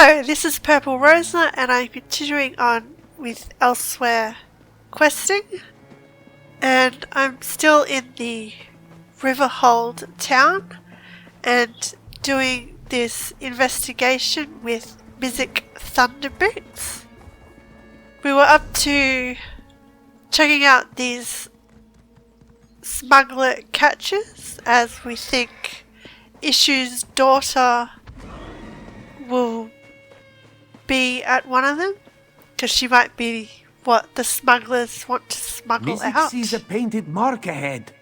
Hello, this is Purple Rosa and I'm continuing on with Elsweyr questing, and I'm still in the Rivehold town and doing this investigation with Music Thunderboots. We were up to checking out these smuggler catches, as we think Issue's daughter will be at one of them, because she might be what the smugglers want to smuggle Music out. sees a painted mark ahead.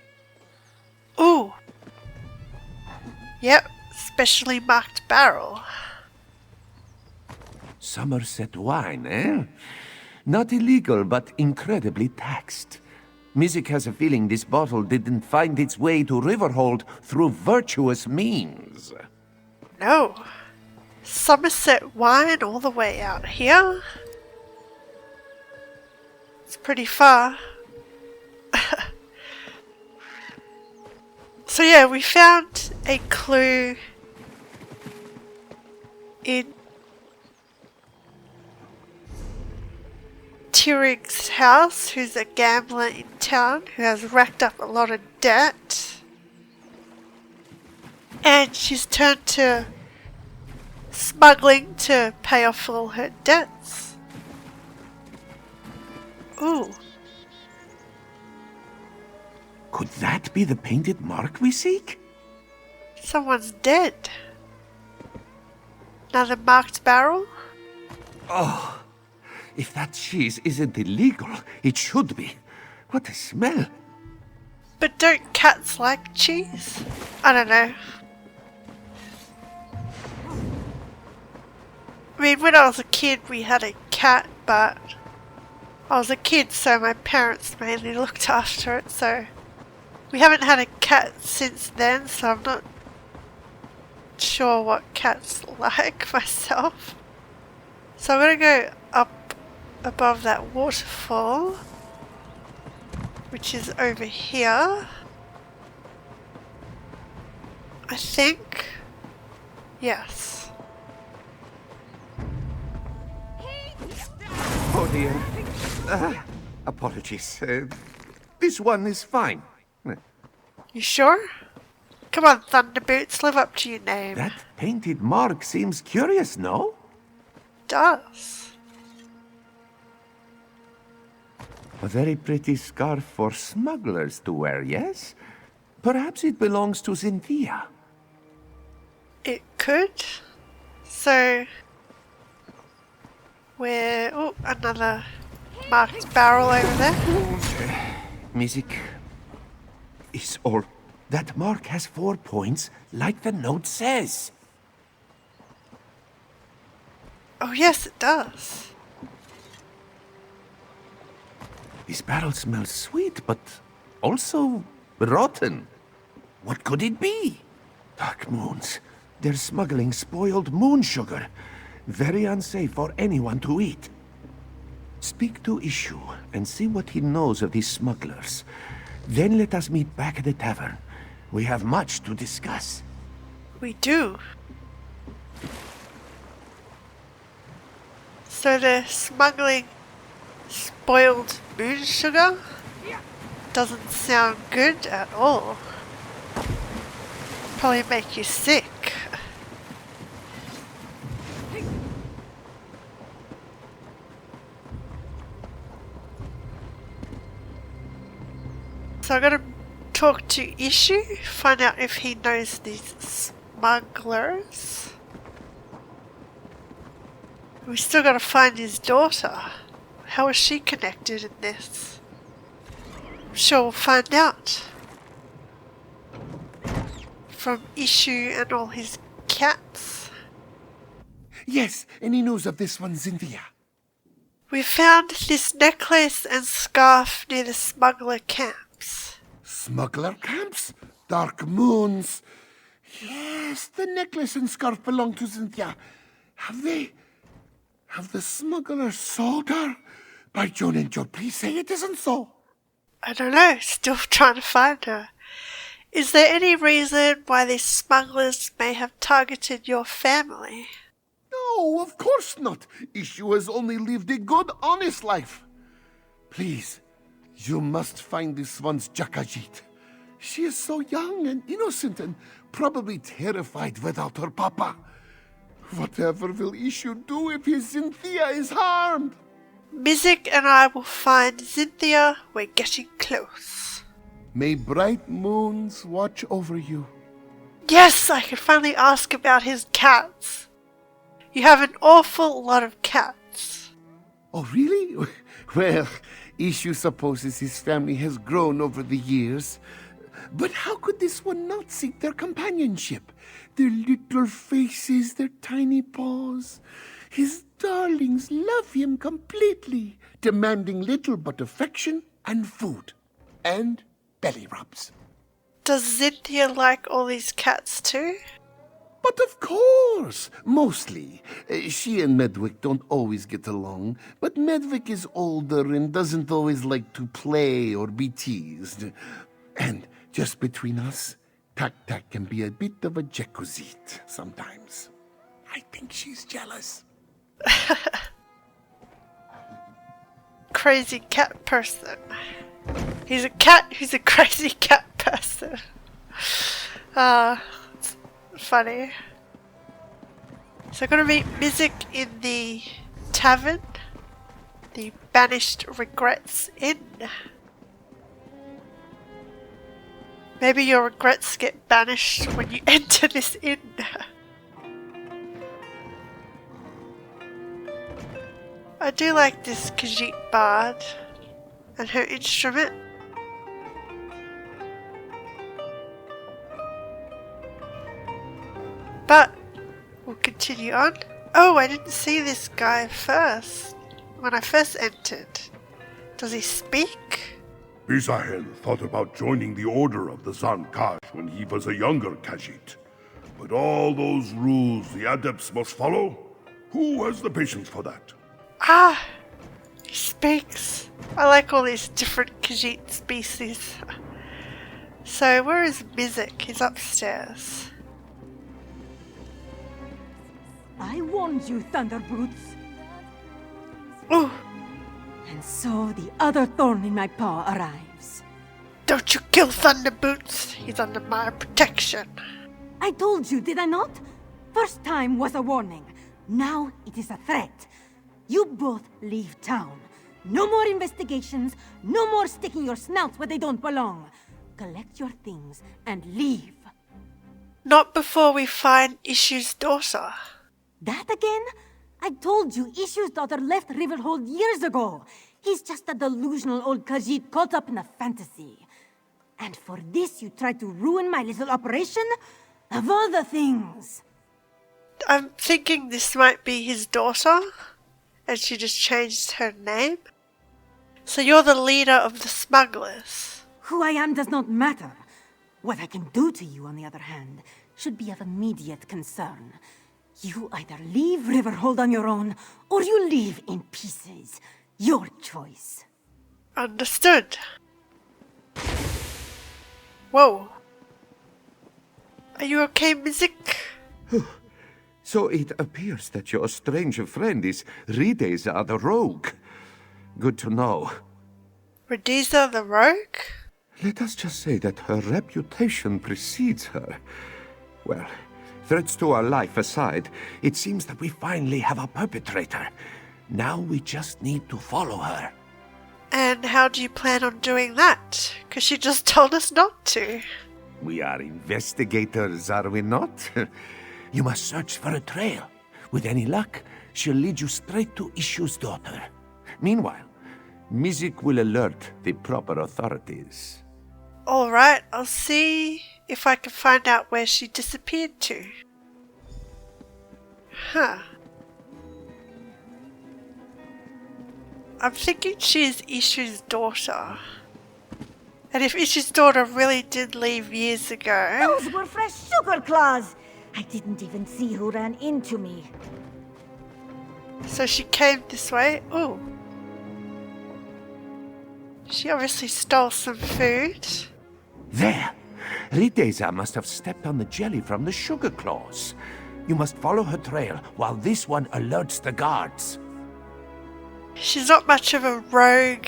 Ooh. Yep, specially marked barrel. Somerset wine, eh? Not illegal, but incredibly taxed. Music has a feeling this bottle didn't find its way to Rivehold through virtuous means. No. Somerset wine all the way out here. It's pretty far. So yeah, we found a clue in Tyrig's house, who's a gambler in town who has racked up a lot of debt. And she's turned to smuggling to pay off all her debts. Ooh. Could that be the painted mark we seek? Someone's dead. Another marked barrel? Oh, if that cheese isn't illegal, it should be. What a smell. But don't cats like cheese? I don't know. I mean, when I was a kid we had a cat, but I was a kid, so my parents mainly looked after it, so we haven't had a cat since then, so I'm not sure what cats like myself. So I'm going to go up above that waterfall, which is over here, I think. Yes. Oh dear. Apologies. This one is fine. You sure? Come on, Thunderboots, live up to your name. That painted mark seems curious, no? Does. A very pretty scarf for smugglers to wear, yes? Perhaps it belongs to Zinthia. It could. So, where... Oh, another marked barrel over there. Music is all... That mark has 4 points, like the note says. Oh yes, it does. This barrel smells sweet, but also rotten. What could it be? Dark moons. They're smuggling spoiled moon sugar. Very unsafe for anyone to eat. Speak to Issue and see what he knows of these smugglers. Then let us meet back at the tavern. We have much to discuss. We do. So they're smuggling spoiled moon sugar? Doesn't sound good at all. Probably make you sick. So I'm gonna talk to Issue, find out if he knows these smugglers. We still gotta find his daughter. How is she connected in this? I'm sure we'll find out. From Issue and all his cats. Yes, any news of this one, Zinthia? We found this necklace and scarf near the smuggler camps. Smuggler camps? Dark moons? Yes, the necklace and scarf belong to Zinthia. Have the smugglers sold her? By Joan and Joe, please say it isn't so. I don't know, still trying to find her. Is there any reason why these smugglers may have targeted your family? No, No, of course not. Issue has only lived a good, honest life. Please, you must find this one's Jakajit. She is so young and innocent and probably terrified without her papa. Whatever will Issue do if his Zinthia is harmed? Mizik and I will find Zinthia. We're getting close. May bright moons watch over you. Yes, I can finally ask about his cats. You have an awful lot of cats. Oh, really? Well, Issue supposes his family has grown over the years. But how could this one not seek their companionship? Their little faces, their tiny paws. His darlings love him completely, demanding little but affection and food. And belly rubs. Does Zinthia like all these cats too? But of course, mostly. She and Medwick don't always get along, but Medwick is older and doesn't always like to play or be teased. And just between us, Tak can be a bit of a Jekozit sometimes. I think she's jealous. Crazy cat person. He's a cat who's a crazy cat person. It's funny. So I'm gonna meet Mizik in the tavern. The Banished Regrets Inn. Maybe your regrets get banished when you enter this inn. I do like this Khajiit bard and her instrument. But we'll continue on. Oh, I didn't see this guy first when I first entered. Does he speak? Bizahen thought about joining the Order of the Zankash when he was a younger Khajiit. But all those rules the adepts must follow? Who has the patience for that? Ah! He speaks. I like all these different Khajiit species. So, where is Mizik? He's upstairs. I warned you, Thunderboots. Ooh! And so the other thorn in my paw arrives. Don't you kill Thunderboots! He's under my protection. I told you, did I not? First time was a warning. Now it is a threat. You both leave town. No more investigations. No more sticking your snouts where they don't belong. Collect your things and leave. Not before we find Issue's daughter. That again? I told you Issue's daughter left Rivehold years ago. He's just a delusional old Khajiit caught up in a fantasy. And for this you tried to ruin my little operation? Of all the things! I'm thinking this might be his daughter, and she just changed her name. So you're the leader of the smugglers. Who I am does not matter. What I can do to you, on the other hand, should be of immediate concern. You either leave Rivehold on your own, or you leave in pieces. Your choice. Understood. Whoa. Are you okay, Mizik? So it appears that your strange friend is Rideza the Rogue. Good to know. Rideza the Rogue? Let us just say that her reputation precedes her. Well, threats to our life aside, it seems that we finally have a perpetrator. Now we just need to follow her. And how do you plan on doing that? Because she just told us not to. We are investigators, are we not? You must search for a trail. With any luck, she'll lead you straight to Issue's daughter. Meanwhile, Mizik will alert the proper authorities. Alright, I'll see if I can find out where she disappeared to. Huh. I'm thinking she's Issue's daughter. And if Issue's daughter really did leave years ago... Those were fresh sugar claws! I didn't even see who ran into me. So she came this way. Ooh. She obviously stole some food. There! Rideza must have stepped on the jelly from the sugar claws. You must follow her trail while this one alerts the guards. She's not much of a rogue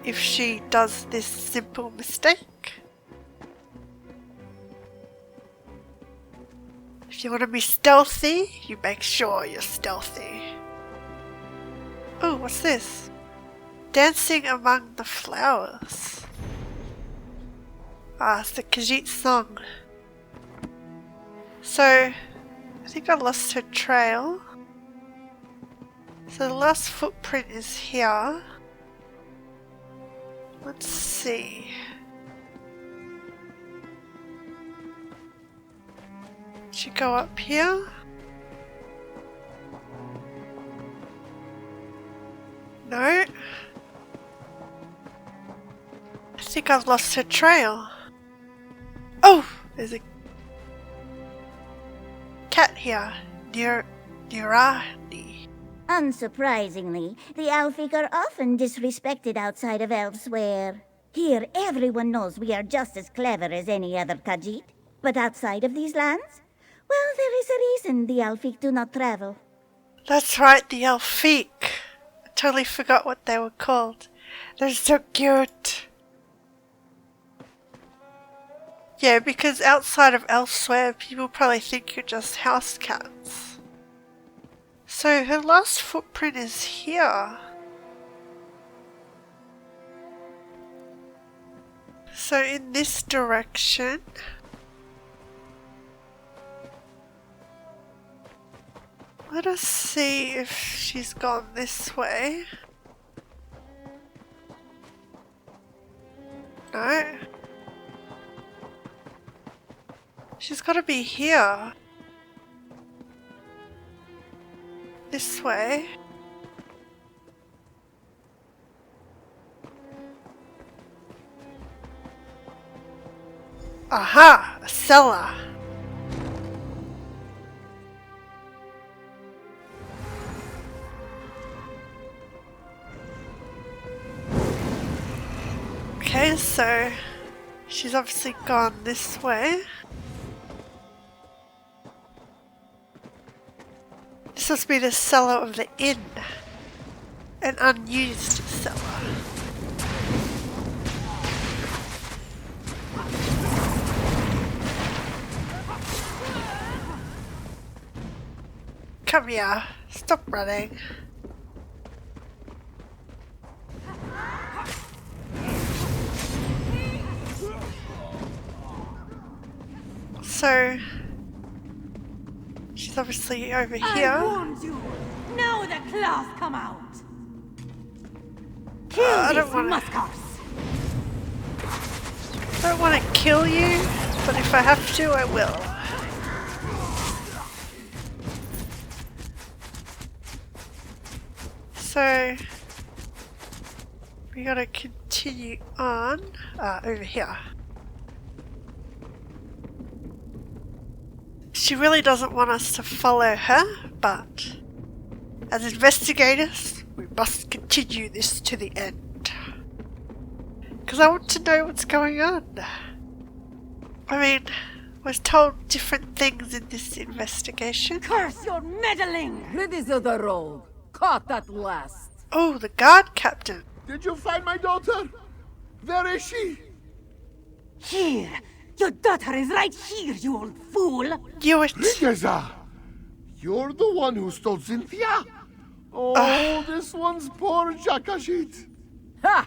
if she does this simple mistake. If you want to be stealthy, you make sure you're stealthy. Oh, what's this? Dancing among the flowers. Ah, it's the Khajiit song. So, I think I lost her trail. So the last footprint is here. Let's see. Should go up here? No. I think I've lost her trail. Oh! There's a cat here. Nirani. Unsurprisingly, the Alfik are often disrespected outside of Elsweyr. Here, everyone knows we are just as clever as any other Khajiit. But outside of these lands, well, there is a reason the Alfik do not travel. That's right, the Alfik. I totally forgot what they were called. They're so cute. Yeah, because outside of Elsweyr, people probably think you're just house cats. So her last footprint is here. So in this direction. Let us see if she's gone this way. No. She's got to be here. This way. Aha! A cellar! Okay, so she's obviously gone this way. This must be the cellar of the inn. An unused cellar. Come here. Stop running. So she's obviously over here. I warned you. Now the claws come out. Kill I these don't wanna- muskers. I don't want to kill you, but if I have to, I will. So we gotta continue on. Over here. She really doesn't want us to follow her, but as investigators, we must continue this to the end. Because I want to know what's going on. I mean, I was told different things in this investigation. Curse your meddling! It is the rogue. Caught at last. Oh, the guard captain. Did you find my daughter? Where is she? Here! Your daughter is right here, you old fool! Knew it. Rigeza! You're the one who stole Zinthia? Oh, this one's poor Jakashit. Ha!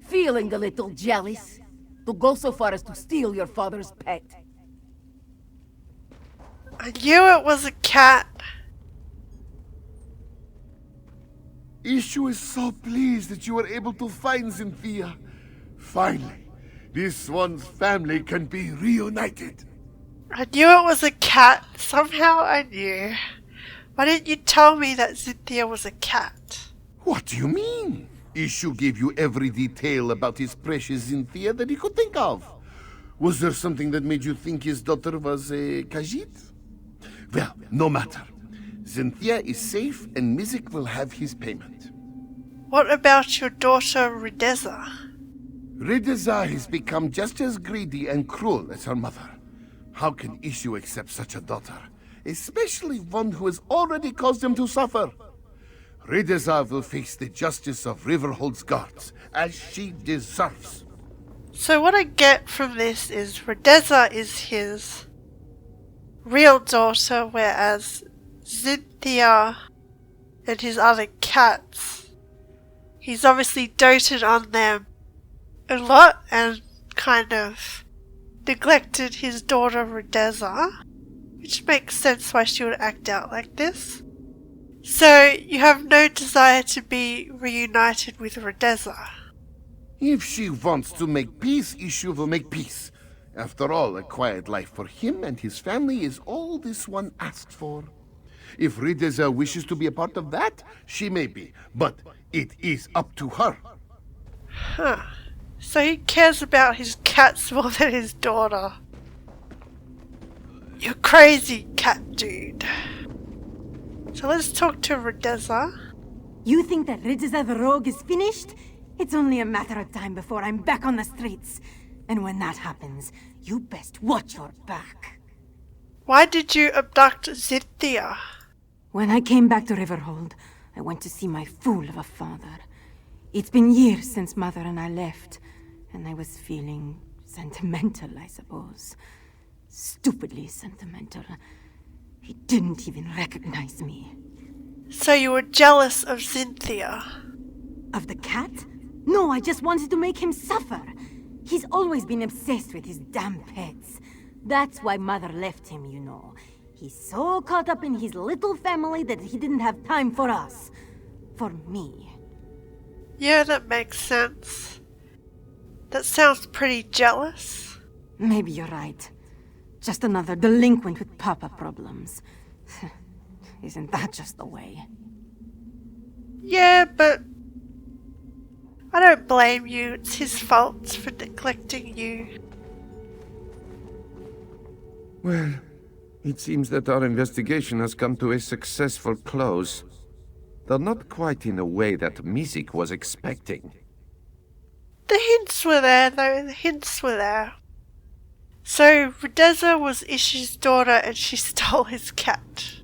Feeling a little jealous? To go so far as to steal your father's pet. I knew it was a cat. Ishu is so pleased that you were able to find Zinthia. Finally, this one's family can be reunited. I knew it was a cat. Somehow I knew. Why didn't you tell me that Zinthia was a cat? What do you mean? Ishu gave you every detail about his precious Zinthia that he could think of. Was there something that made you think his daughter was a Khajiit? Well, no matter. Zinthia is safe and Mizik will have his payment. What about your daughter Rideza? Rideza has become just as greedy and cruel as her mother. How can Ishu accept such a daughter? especially one who has already caused him to suffer. Rivehold will face the justice of Rivehold's guards, as she deserves. So what I get from this is Rosa is his real daughter, whereas Zinthia and his other cats, he's obviously doted on them a lot and kind of neglected his daughter Rosa, which makes sense why she would act out like this. So you have no desire to be reunited with Rosa. If she wants to make peace, ESO will make peace. After all, a quiet life for him and his family is all this one asks for. If Rosa wishes to be a part of that, she may be, but it is up to her. Huh. So he cares about his cats more than his daughter. You're crazy, cat dude. So let's talk to Rosa. You think that Rosa the Rogue is finished? It's only a matter of time before I'm back on the streets. And when that happens, you best watch your back. Why did you abduct Zinthia? When I came back to Rivehold, I went to see my fool of a father. It's been years since Mother and I left, and I was feeling sentimental, I suppose. Stupidly sentimental. He didn't even recognize me. So you were jealous of Zinthia? Of the cat? No, I just wanted to make him suffer. He's always been obsessed with his damn pets. That's why Mother left him, you know. He's so caught up in his little family that he didn't have time for us. For me. Yeah, that makes sense. That sounds pretty jealous. Maybe you're right. Just another delinquent with papa problems. Isn't that just the way? Yeah, but I don't blame you. It's his fault for neglecting you. Well, it seems that our investigation has come to a successful close. Though not quite in a way that Mizik was expecting. The hints were there, though. The hints were there. So, Rosa was Ishi's daughter and she stole his cat.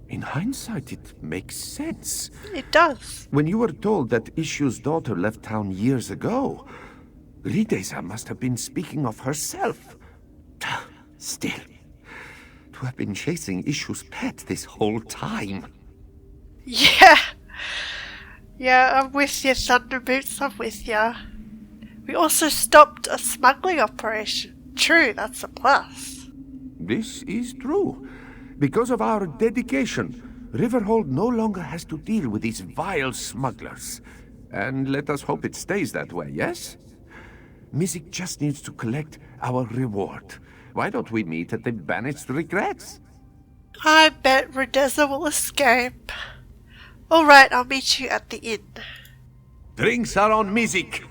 In hindsight, it makes sense. It does. When you were told that Ishu's daughter left town years ago, Rosa must have been speaking of herself. Still, to have been chasing Ishu's pet this whole time. Yeah. Yeah, I'm with you, Thunderboots. I'm with you. We also stopped a smuggling operation. True, that's a plus. This is true. Because of our dedication, Rivehold no longer has to deal with these vile smugglers. And let us hope it stays that way, yes? Mizik just needs to collect our reward. Why don't we meet at the Banished Regrets? I bet Rosa will escape. Alright, I'll meet you at the inn. Drinks are on Mizik.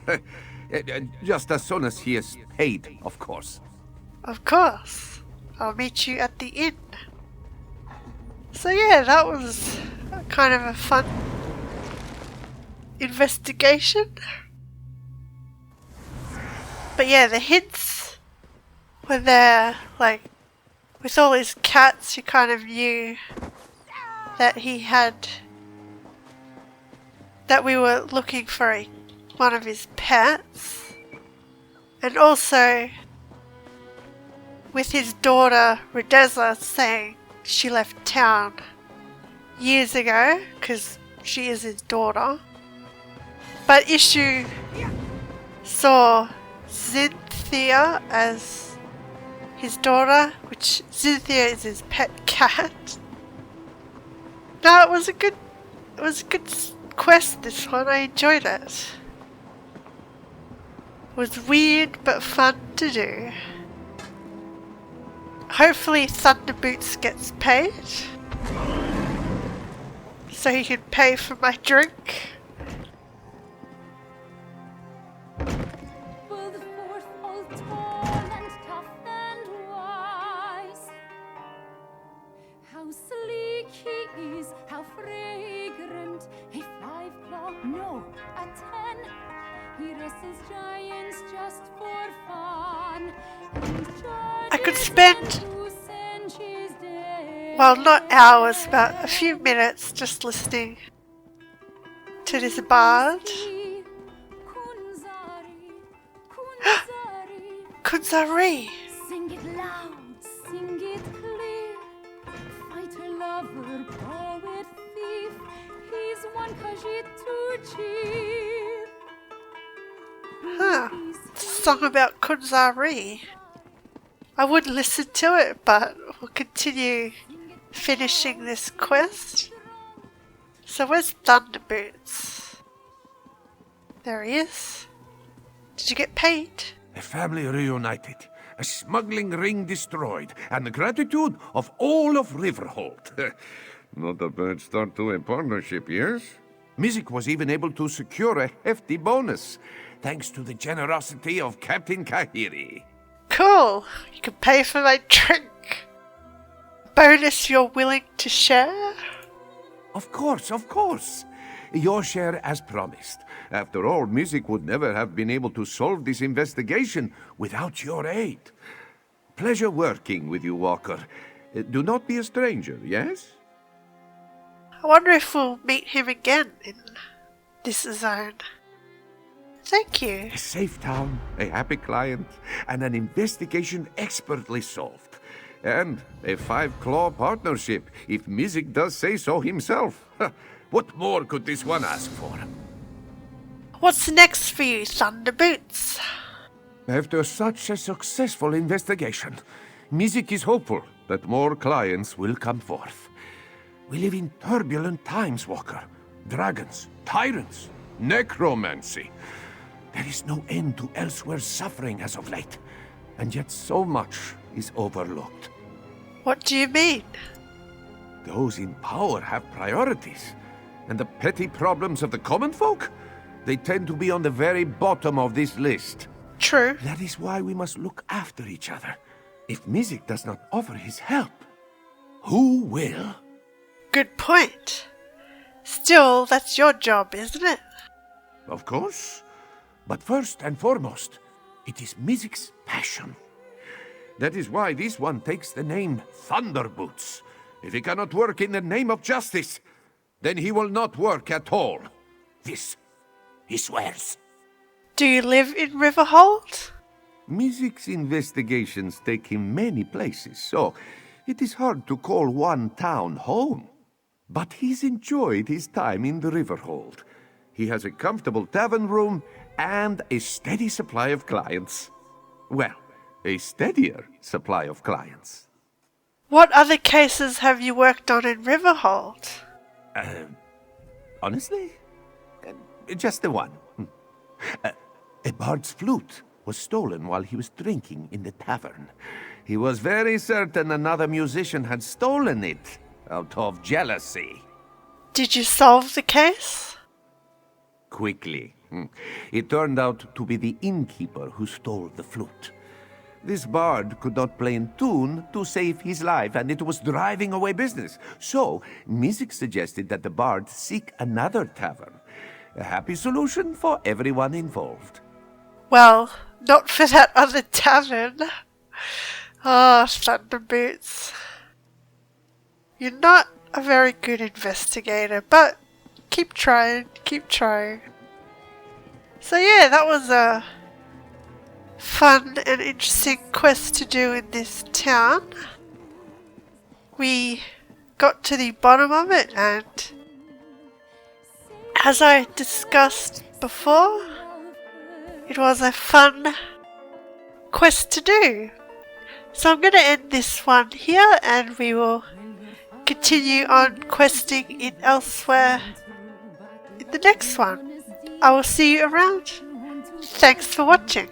Just as soon as he is paid, of course. Of course. I'll meet you at the inn. So yeah, that was kind of a fun investigation. But yeah, the hints were there, like, with all his cats, you kind of knew that he had, that we were looking for one of his pets. And also, with his daughter, Rosa, saying she left town years ago, because she is his daughter. But Ishu saw Zinthia as his daughter, which Zinthia is his pet cat. No, it was a good quest, this one. I enjoyed it. It was weird but fun to do. Hopefully Thunderboots gets paid, so he can pay for my drink. Will the fourth hold tall and tough and wise? How sleek he is, how fragrant. A 5 claw, no, a 10. He wrestles giants just for fun. I could spend well, not hours, but a few minutes just listening to this bard. Kunzari! Sing it loud, sing it clear. Fighter, lover, poet, thief. He's one Khajiit to cheer. Huh. It's a song about Kunzari. I would listen to it, but we'll continue finishing this quest. So where's Thunderboots? There he is. Did you get paid? A family reunited, a smuggling ring destroyed, and the gratitude of all of Rivehold. Not a bad start to a partnership, yes? Mizik was even able to secure a hefty bonus, thanks to the generosity of Captain Kahiri. Cool. You can pay for my drink. Bonus you're willing to share? Of course, of course. Your share as promised. After all, Mizik would never have been able to solve this investigation without your aid. Pleasure working with you, Walker. Do not be a stranger, yes? I wonder if we'll meet him again in this zone. Thank you. A safe town, a happy client, and an investigation expertly solved. And a 5-claw partnership, if Mizik does say so himself. What more could this one ask for? What's next for you, Thunderboots? After such a successful investigation, Mizik is hopeful that more clients will come forth. We live in turbulent times, Walker. Dragons, tyrants, necromancy. There is no end to Elsweyr's suffering as of late, and yet so much is overlooked. What do you mean? Those in power have priorities, and the petty problems of the common folk, they tend to be on the very bottom of this list. True. That is why we must look after each other. If Mizik does not offer his help, who will? Good point. Still, that's your job, isn't it? Of course. But first and foremost, it is Mizik's passion. That is why this one takes the name Thunderboots. If he cannot work in the name of justice, then he will not work at all. This, he swears. Do you live in Rivehold? Mizik's investigations take him many places, so it is hard to call one town home. But he's enjoyed his time in the Rivehold. He has a comfortable tavern room and a steady supply of clients. Well, a steadier supply of clients. What other cases have you worked on in Rivehold? Honestly? Just the one. A bard's flute was stolen while he was drinking in the tavern. He was very certain another musician had stolen it out of jealousy. Did you solve the case? Quickly. It turned out to be the innkeeper who stole the flute. This bard could not play in tune to save his life, and it was driving away business. So, Mizik suggested that the bard seek another tavern. A happy solution for everyone involved. Well, not for that other tavern. Oh, Thunderboots. You're not a very good investigator, but keep trying, keep trying. So yeah, that was a fun and interesting quest to do in this town. We got to the bottom of it, and as I discussed before, it was a fun quest to do. So I'm going to end this one here, and we will continue on questing in Elsweyr in the next one. I will see you around. Thanks for watching.